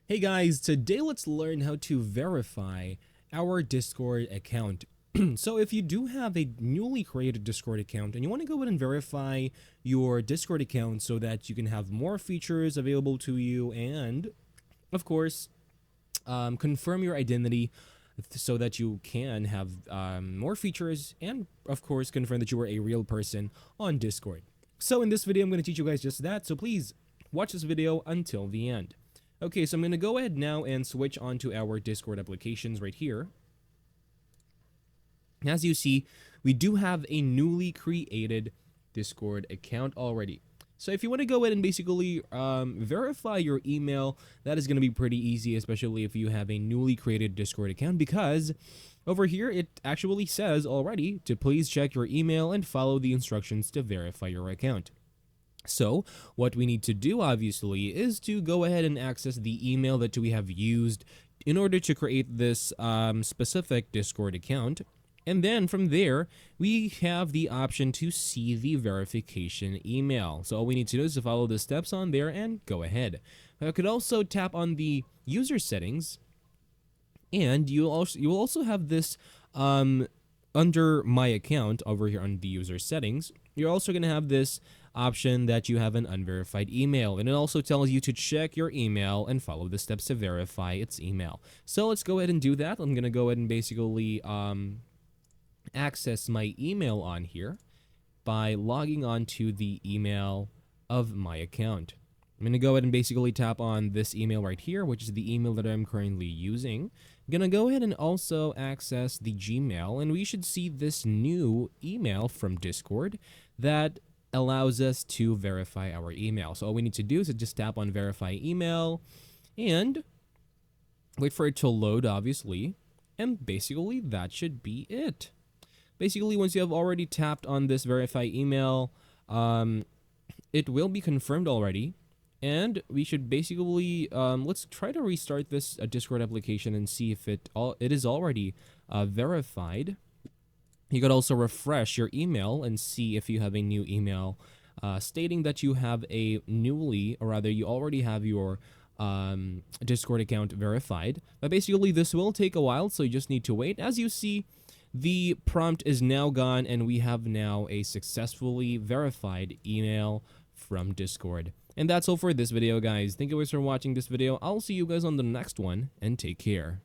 Hey guys, today let's learn how to verify our Discord account. So if you do have a newly created Discord account and you want to go ahead and verify your Discord account so that you can have more features available to you and, of course, confirm your identity so that you can have more features and, of course, confirm that you are a real person on Discord. So in this video, I'm going to teach you guys just that, so please watch this video until the end. Okay, so I'm going to go ahead now and switch on to our Discord applications right here. As you see, we do have a newly created Discord account already. So if you want to go ahead and basically verify your email, that is going to be pretty easy, especially if you have a newly created Discord account, because over here it actually says already to please check your email and follow the instructions to verify your account. So what we need to do, obviously, is to go ahead and access the email that we have used in order to create this specific Discord account. And then from there, we have the option to see the verification email. So all we need to do is to follow the steps on there and go ahead. I could also tap on the user settings, and you will also have this under my account over here on the user settings. You're also going to have this option that you have an unverified email, and it also tells you to check your email and follow the steps to verify its email. So let's go ahead and do that. I'm going to go ahead and basically access my email on here by logging on to the email of my account. I'm going to go ahead and basically tap on this email right here, which is the email that I'm currently using. I'm going to go ahead and also access the Gmail, and we should see this new email from Discord that allows us to verify our email. So all we need to do is to just tap on verify email and wait for it to load, obviously, and basically that should be it. Basically, once you have already tapped on this verify email, it will be confirmed already. And we should basically, let's try to restart this Discord application and see if it is already verified. You could also refresh your email and see if you have a new email stating that you have a newly, or rather you already have your Discord account verified. But basically this will take a while, so you just need to wait. As you see, the prompt is now gone and we have now a successfully verified email from Discord. And that's all for this video, guys. Thank you guys for watching this video. I'll see you guys on the next one, and take care.